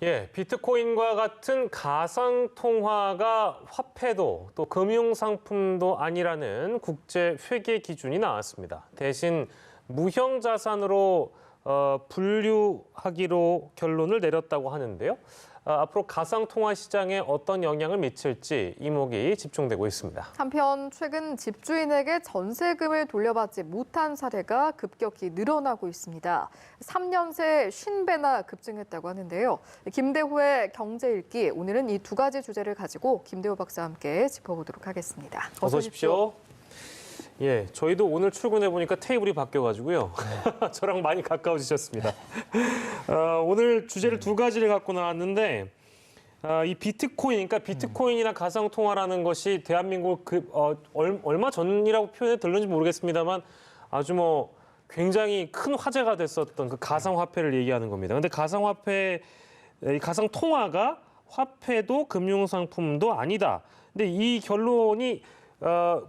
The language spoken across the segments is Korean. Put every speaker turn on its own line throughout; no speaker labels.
예, 비트코인과 같은 가상통화가 화폐도 또 금융상품도 아니라는 국제 회계 기준이 나왔습니다. 대신 무형자산으로 분류하기로 결론을 내렸다고 하는데요. 앞으로 가상통화 시장에 어떤 영향을 미칠지 이목이 집중되고 있습니다.
한편 최근 집주인에게 전세금을 돌려받지 못한 사례가 급격히 늘어나고 있습니다. 3년 새 50배나 급증했다고 하는데요. 김대호의 경제 읽기, 오늘은 이 두 가지 주제를 가지고 김대호 박사와 함께 짚어보도록 하겠습니다.
어서 오십시오. 예, 저희도 오늘 출근해 보니까 테이블이 바뀌어가지고요. 저랑 많이 가까워지셨습니다. 오늘 주제를 두 가지를 갖고 나왔는데 이 비트코인, 그러니까 비트코인이나 가상통화라는 것이 대한민국 얼마 전이라고 표현해 들는지 모르겠습니다만 아주 굉장히 큰 화제가 됐었던 그 가상화폐를 얘기하는 겁니다. 근데 가상통화가 화폐도 금융상품도 아니다. 근데 이 결론이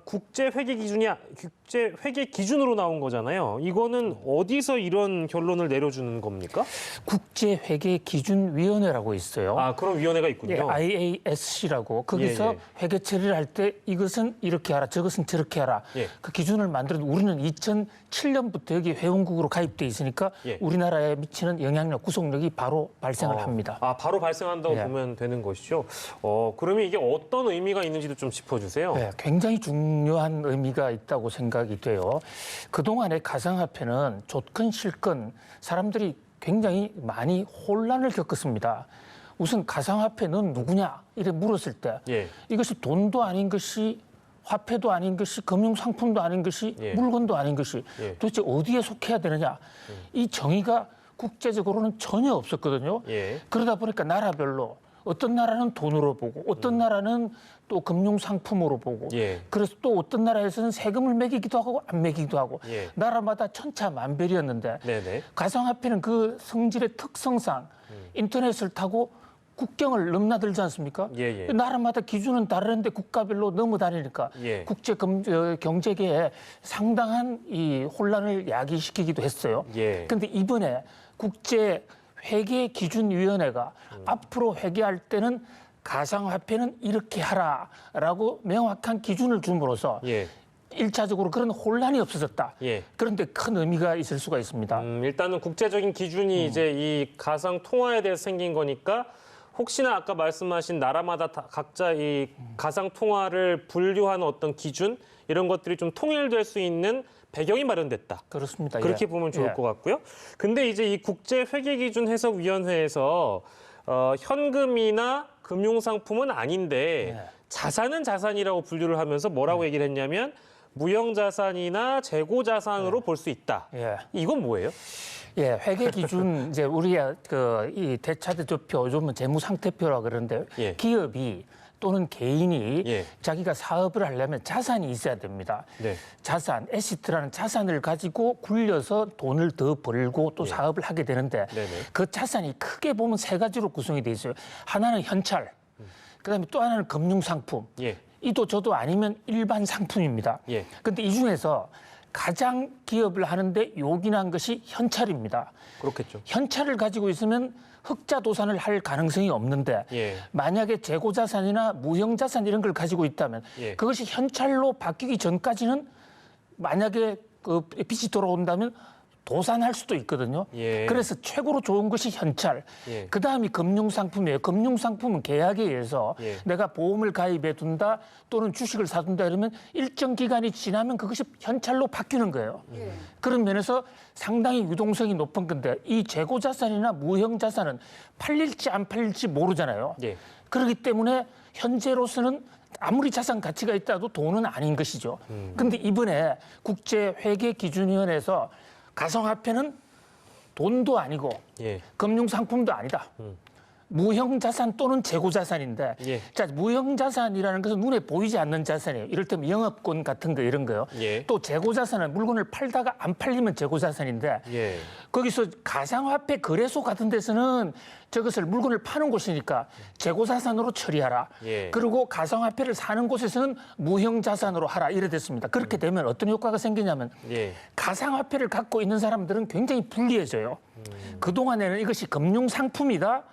국제 회계 기준으로 나온 거잖아요. 이거는 어디서 이런 결론을 내려주는 겁니까?
국제회계기준위원회라고 있어요.
아, 그런 위원회가 있군요.
예, IASC라고 거기서 회계 처리를 할 때 이것은 이렇게 하라, 저것은 저렇게 하라.
예.
그 기준을 만들어도 우리는 2007년부터 여기 회원국으로 가입돼 있으니까 우리나라에 미치는 영향력, 구속력이 바로 발생을 합니다.
아, 바로 발생한다고 보면 되는 것이죠. 그러면 이게 어떤 의미가 있는지도 좀 짚어주세요.
네, 굉장히 중요한 의미가 있다고 생각이 돼요. 그동안의 가상화폐는 좋건 싫건 사람들이 굉장히 많이 혼란을 겪었습니다. 우선 가상화폐는 누구냐 이렇게 물었을 때 이것이 돈도 아닌 것이 화폐도 아닌 것이 금융상품도 아닌 것이 물건도 아닌 것이 도대체 어디에 속해야 되느냐. 이 정의가 국제적으로는 전혀 없었거든요. 그러다 보니까 나라별로 어떤 나라는 돈으로 보고 어떤 나라는 또 금융상품으로 보고 그래서 또 어떤 나라에서는 세금을 매기기도 하고 안 매기기도 하고 나라마다 천차만별이었는데 가상화폐는 그 성질의 특성상 인터넷을 타고 국경을 넘나들지 않습니까? 나라마다 기준은 다른데 국가별로 넘어다니니까 국제 경제계에 상당한 이 혼란을 야기시키기도 했어요. 그런데 이번에 국제 회계기준위원회가 앞으로 회계할 때는 가상화폐는 이렇게 하라라고 명확한 기준을 줌으로써 일차적으로 그런 혼란이 없어졌다. 그런데 큰 의미가 있을 수가 있습니다.
일단은 국제적인 기준이 이제 이 가상통화에 대해서 생긴 거니까 혹시나 아까 말씀하신 나라마다 각자 이 가상통화를 분류하는 어떤 기준 이런 것들이 좀 통일될 수 있는 배경이 마련됐다.
그렇습니다.
그렇게 보면 좋을 것 같고요. 근데 이제 이 국제회계기준해석위원회에서 현금이나 금융상품은 아닌데 자산은 자산이라고 분류를 하면서 뭐라고 얘기를 했냐면 무형자산이나 재고자산으로 볼 수 있다. 이건 뭐예요?
회계 기준 이제 우리가 이 대차대 조표, 요즘은 재무상태표라 그러는데 기업이 또는 개인이 자기가 사업을 하려면 자산이 있어야 됩니다. 자산, 에시트라는 자산을 가지고 굴려서 돈을 더 벌고 또 사업을 하게 되는데 그 자산이 크게 보면 세 가지로 구성이 돼 있어요. 하나는 현찰, 그다음에 또 하나는 금융상품, 이도 저도 아니면 일반 상품입니다. 그런데 이 중에서 가장 기업을 하는데 요긴한 것이 현찰입니다.
그렇겠죠.
현찰을 가지고 있으면 흑자도산을 할 가능성이 없는데 만약에 재고자산이나 무형자산 이런 걸 가지고 있다면 그것이 현찰로 바뀌기 전까지는 만약에 그 빚이 돌아온다면 도산할 수도 있거든요. 그래서 최고로 좋은 것이 현찰. 그다음이 금융상품이에요. 금융상품은 계약에 의해서 내가 보험을 가입해 둔다 또는 주식을 사둔다 이러면 일정 기간이 지나면 그것이 현찰로 바뀌는 거예요. 그런 면에서 상당히 유동성이 높은 건데 이 재고자산이나 무형자산은 팔릴지 안 팔릴지 모르잖아요. 그렇기 때문에 현재로서는 아무리 자산 가치가 있다도 돈은 아닌 것이죠. 그런데 이번에 국제회계기준위원회에서 가상화폐는 돈도 아니고 금융상품도 아니다. 무형자산 또는 재고자산인데 자, 무형자산이라는 것은 눈에 보이지 않는 자산이에요. 이를테면 영업권 같은 거 이런 거요. 또 재고자산은 물건을 팔다가 안 팔리면 재고자산인데 거기서 가상화폐 거래소 같은 데서는 저것을 물건을 파는 곳이니까 재고자산으로 처리하라. 그리고 가상화폐를 사는 곳에서는 무형자산으로 하라. 이래 됐습니다. 그렇게 되면 어떤 효과가 생기냐면 가상화폐를 갖고 있는 사람들은 굉장히 불리해져요. 그동안에는 이것이 금융상품이다.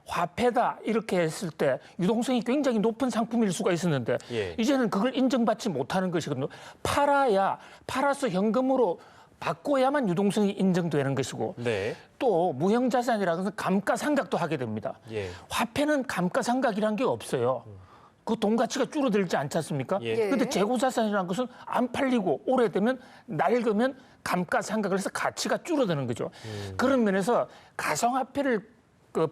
화폐다 이렇게 했을 때 유동성이 굉장히 높은 상품일 수가 있었는데
예.
이제는 그걸 인정받지 못하는 것이거든요. 팔아서 현금으로 바꿔야만 유동성이 인정되는 것이고
네.
또 무형자산이라는 것은 감가상각도 하게 됩니다.
예.
화폐는 감가상각이란 게 없어요. 그 돈 가치가 줄어들지 않지 않습니까?
예.
그런데 재고자산이라는 것은 안 팔리고 오래되면 낡으면 감가상각을 해서 가치가 줄어드는 거죠. 그런 면에서 가상화폐를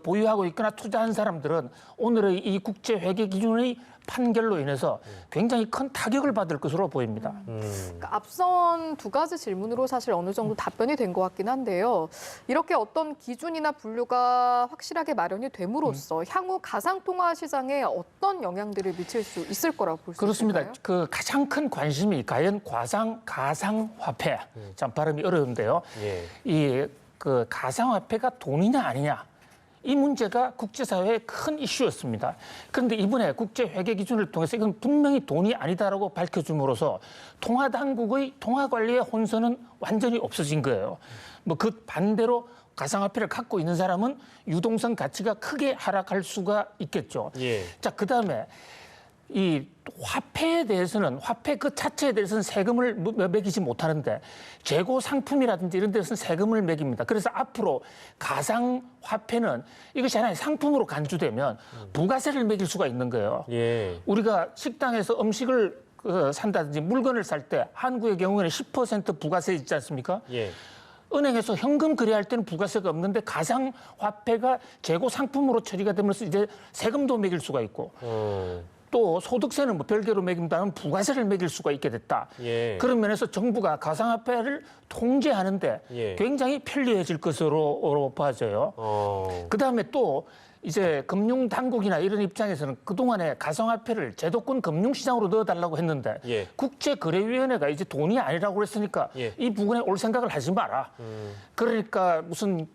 보유하고 있거나 투자한 사람들은 오늘의 이 국제회계 기준의 판결로 인해서 굉장히 큰 타격을 받을 것으로 보입니다.
그러니까 앞선 두 가지 질문으로 사실 어느 정도 답변이 된 것 같긴 한데요. 이렇게 어떤 기준이나 분류가 확실하게 마련이 됨으로써 향후 가상통화 시장에 어떤 영향들을 미칠 수 있을 거라고 볼 수
그렇습니다.
있을까요?
그 가장 큰 관심이 과연 가상화폐, 참 발음이 어려운데요.
예.
이 그 가상화폐가 돈이냐 아니냐. 이 문제가 국제사회의 큰 이슈였습니다. 그런데 이번에 국제회계 기준을 통해서 이건 분명히 돈이 아니다라고 밝혀줌으로써 통화당국의 통화관리의 혼선은 완전히 없어진 거예요. 뭐 그 반대로 가상화폐를 갖고 있는 사람은 유동성 가치가 크게 하락할 수가 있겠죠.
예.
자, 그다음에 이 화폐에 대해서는 화폐 그 자체에 대해서는 세금을 매기지 못하는데 재고 상품이라든지 이런 데서는 세금을 매깁니다. 그래서 앞으로 가상 화폐는 이것이 하나의 상품으로 간주되면 부가세를 매길 수가 있는 거예요.
예.
우리가 식당에서 음식을 산다든지 물건을 살 때 한국의 경우에는 10% 부가세 있지 않습니까?
예.
은행에서 현금 거래할 때는 부가세가 없는데 가상 화폐가 재고 상품으로 처리가 되면서 이제 세금도 매길 수가 있고 또 소득세는 뭐 별개로 매긴다면 부가세를 매길 수가 있게 됐다.
예.
그런 면에서 정부가 가상화폐를 통제하는데
예.
굉장히 편리해질 것으로 봐져요. 그다음에 또 이제 금융 당국이나 이런 입장에서는 그동안에 가상화폐를 제도권 금융시장으로 넣어달라고 했는데
예.
국제거래위원회가 이제 돈이 아니라고 그랬으니까
예.
이 부분에 올 생각을 하지 마라. 그러니까 무슨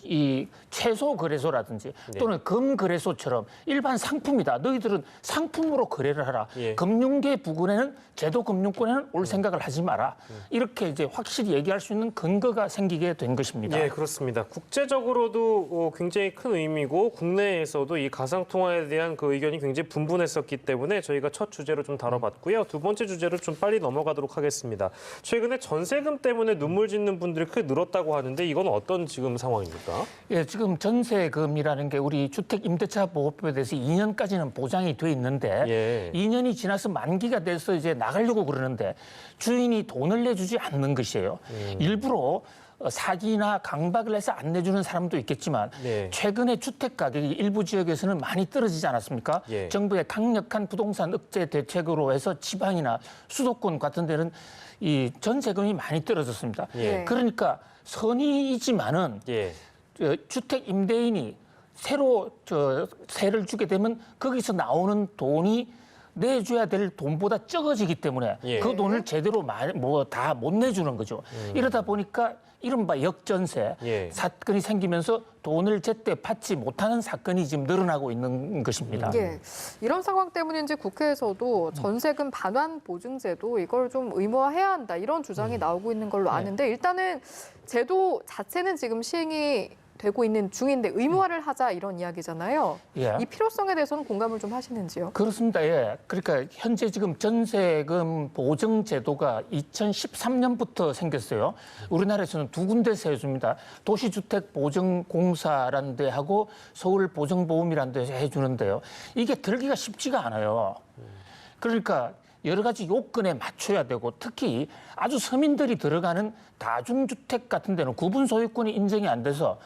이 채소 거래소라든지 또는 금 거래소처럼 일반 상품이다. 너희들은 상품으로 거래를 하라.
예.
금융계 부분에는 제도 금융권에는 올 생각을 하지 마라. 이렇게 이제 확실히 얘기할 수 있는 근거가 생기게 된 것입니다.
예, 그렇습니다. 국제적으로도 굉장히 큰 의미고 국내에서도 이 가상통화에 대한 그 의견이 굉장히 분분했었기 때문에 저희가 첫 주제로 좀 다뤄봤고요. 두 번째 주제로 좀 빨리 넘어가도록 하겠습니다. 최근에 전세금 때문에 눈물 짓는 분들이 크게 늘었다고 하는데 이건 어떤 지금 상황입니까?
예, 지금 전세금이라는 게 우리 주택임대차 보호법에 대해서 2년까지는 보장이 돼 있는데
예.
2년이 지나서 만기가 돼서 이제 나가려고 그러는데 주인이 돈을 내주지 않는 것이에요. 일부러 사기나 강박을 해서 안 내주는 사람도 있겠지만
네.
최근에 주택 가격이 일부 지역에서는 많이 떨어지지 않았습니까?
예.
정부의 강력한 부동산 억제 대책으로 해서 지방이나 수도권 같은 데는 이 전세금이 많이 떨어졌습니다.
예.
그러니까 선의이지만은
예.
주택 임대인이 새로 세를 주게 되면 거기서 나오는 돈이 내줘야 될 돈보다 적어지기 때문에
예.
그 돈을 제대로 다 못 내주는 거죠. 이러다 보니까 이른바 역전세
예.
사건이 생기면서 돈을 제때 받지 못하는 사건이 지금 늘어나고 있는 것입니다.
예, 이런 상황 때문인지 국회에서도 전세금 반환 보증제도 이걸 좀 의무화해야 한다 이런 주장이 나오고 있는 걸로 아는데 일단은 제도 자체는 지금 시행이 되고 있는 중인데 의무화를 하자 이런 이야기잖아요.
예.
이 필요성에 대해서는 공감을 좀 하시는지요?
그렇습니다. 예. 그러니까 현재 지금 전세금 보증 제도가 2013년부터 생겼어요. 우리나라에서는 두 군데서 해줍니다. 도시주택보증공사라는 데하고 서울보증보험이라는 데서 해주는데요. 이게 들기가 쉽지가 않아요. 그러니까 여러 가지 요건에 맞춰야 되고 특히 아주 서민들이 들어가는 다중주택 같은 데는 구분 소유권이 인정이 안 돼서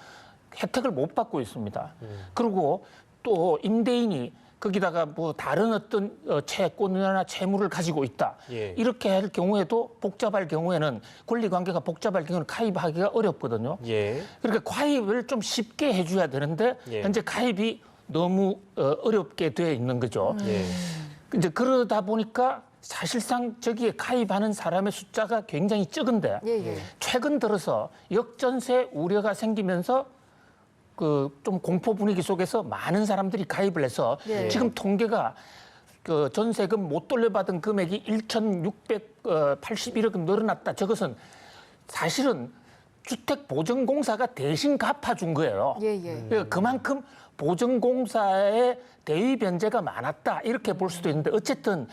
혜택을 못 받고 있습니다. 그리고 또 임대인이 거기다가 뭐 다른 어떤 채권이나 채무를 가지고 있다.
예.
이렇게 할 경우에도 복잡할 경우에는 권리관계가 복잡할 경우는 가입하기가 어렵거든요.
예.
그러니까 가입을 좀 쉽게 해줘야 되는데
예.
현재 가입이 너무 어렵게 되어 있는 거죠.
예.
이제 그러다 보니까 사실상 저기에 가입하는 사람의 숫자가 굉장히 적은데
예.
최근 들어서 역전세 우려가 생기면서 좀 공포 분위기 속에서 많은 사람들이 가입을 해서
예.
지금 통계가 전세금 못 돌려받은 금액이 1,681억 늘어났다. 저것은 사실은 주택보증공사가 대신 갚아준 거예요.
예, 예.
그러니까 그만큼 보증공사의 대위 변제가 많았다 이렇게 볼 수도 있는데 어쨌든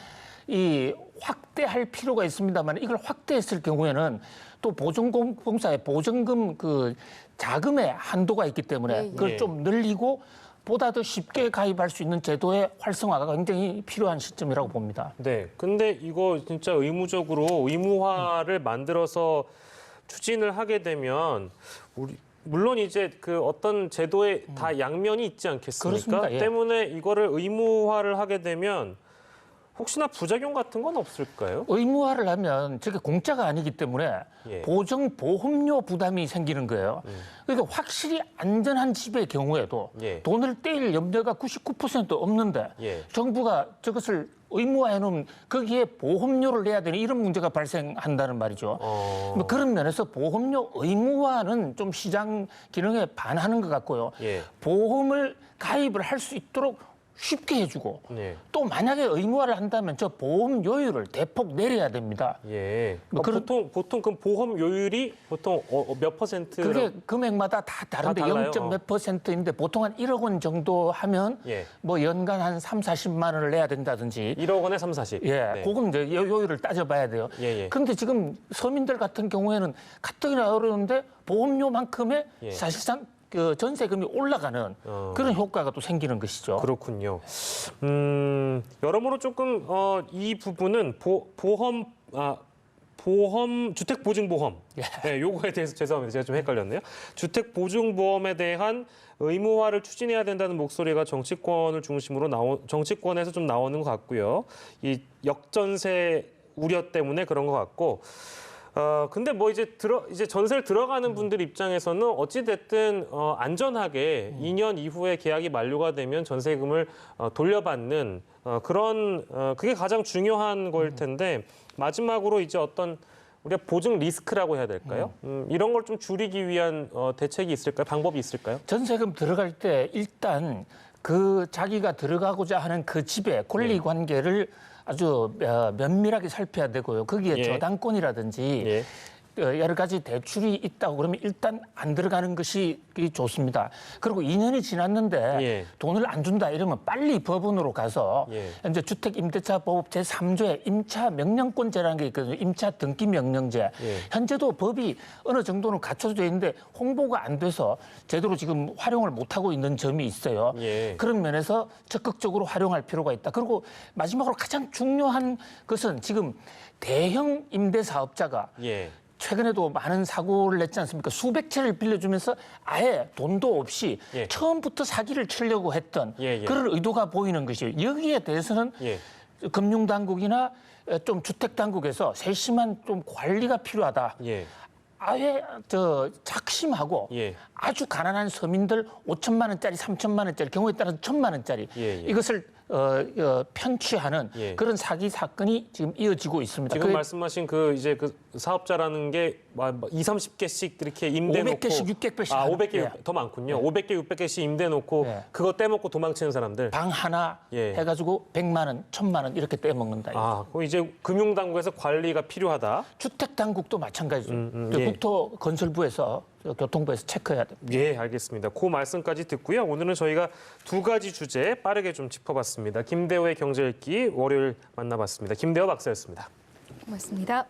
이 확대할 필요가 있습니다만 이걸 확대했을 경우에는 또 보증공사의 보증금 그 자금의 한도가 있기 때문에
예, 예.
그걸 좀 늘리고 보다 더 쉽게 가입할 수 있는 제도의 활성화가 굉장히 필요한 시점이라고 봅니다.
네, 근데 이거 진짜 의무적으로 의무화를 만들어서 추진을 하게 되면 물론 이제 그 어떤 제도에 다 양면이 있지 않겠습니까?
그렇습니다. 예.
때문에 이거를 의무화를 하게 되면 혹시나 부작용 같은 건 없을까요?
의무화를 하면 저게 공짜가 아니기 때문에
예.
보증보험료 부담이 생기는 거예요. 그러니까 확실히 안전한 집의 경우에도
예.
돈을 떼일 염려가 99% 없는데
예.
정부가 저것을 의무화해 놓으면 거기에 보험료를 내야 되는 이런 문제가 발생한다는 말이죠. 뭐 그런 면에서 보험료 의무화는 좀 시장 기능에 반하는 것 같고요.
예.
보험을 가입을 할 수 있도록 쉽게 해주고
네.
또 만약에 의무화를 한다면 저 보험료율을 대폭 내려야 됩니다.
예.
뭐 그런-
보통 그 보험 요율이 보통 몇 퍼센트?
그게 금액마다 다 다른데
다 달라요?
0. 몇 %인데 보통 한 1억 원 정도 하면
예.
뭐 연간 한 3, 40만 원을 내야 된다든지
1억 원에 3, 40.
예,
네.
그건 이제 요율을 따져봐야 돼요.
예, 예.
그런데 지금 서민들 같은 경우에는 가뜩이나 어려운데 보험료만큼의
예.
사실상 그 전세금이 올라가는 그런 효과가 또 생기는 것이죠.
그렇군요. 여러모로 조금 이 부분은 주택보증보험. 네, 요거에 대해서 죄송합니다. 제가 좀 헷갈렸네요. 주택보증보험에 대한 의무화를 추진해야 된다는 목소리가 정치권을 중심으로 정치권에서 좀 나오는 것 같고요. 이 역전세 우려 때문에 그런 것 같고. 근데 뭐 이제 전세를 들어가는 분들 입장에서는 어찌됐든 안전하게 2년 이후에 계약이 만료가 되면 전세금을 돌려받는 그런 그게 가장 중요한 거일 텐데 마지막으로 이제 어떤 우리가 보증 리스크라고 해야 될까요? 이런 걸 좀 줄이기 위한 대책이 있을까요? 방법이 있을까요?
전세금 들어갈 때 일단 그 자기가 들어가고자 하는 그 집의 권리 관계를 아주 면밀하게 살펴야 되고요. 거기에
예.
저당권이라든지
예.
여러 가지 대출이 있다고 그러면 일단 안 들어가는 것이 좋습니다. 그리고 2년이 지났는데
예.
돈을 안 준다 이러면 빨리 법원으로 가서
예.
이제 주택임대차법 제3조에 임차 명령권제라는 게 있거든요. 임차 등기 명령제.
예.
현재도 법이 어느 정도는 갖춰져 있는데 홍보가 안 돼서 제대로 지금 활용을 못 하고 있는 점이 있어요.
예.
그런 면에서 적극적으로 활용할 필요가 있다. 그리고 마지막으로 가장 중요한 것은 지금 대형 임대사업자가
예.
최근에도 많은 사고를 냈지 않습니까? 수백 채를 빌려주면서 아예 돈도 없이
예.
처음부터 사기를 치려고 했던
예, 예.
그런 의도가 보이는 것이에요. 여기에 대해서는
예.
금융당국이나 좀 주택당국에서 세심한 좀 관리가 필요하다.
예.
아예 작심하고
예.
아주 가난한 서민들 5천만 원짜리, 3천만 원짜리 경우에 따라서 1천만 원짜리
예, 예.
이것을 편취하는
예.
그런 사기 사건이 지금 이어지고 있습니다.
지금 말씀하신 그 사업자라는 게 30개씩 이렇게 임대 놓고
500개씩, 600개씩
500개
예.
더 많군요. 500개, 600개씩 임대 놓고
예.
그거 떼먹고 도망치는 사람들.
방 하나
예.
해가지고 100만 원, 1000만 원 이렇게 떼먹는다.
그럼 이제 금융당국에서 관리가 필요하다.
주택당국도 마찬가지죠.
예.
국토건설부에서 교통부에서 체크해야 됩니다.
예, 알겠습니다. 그 말씀까지 듣고요. 오늘은 저희가 두 가지 주제 빠르게 좀 짚어봤습니다. 김대호의 경제 읽기 월요일 만나봤습니다. 김대호 박사였습니다.
고맙습니다.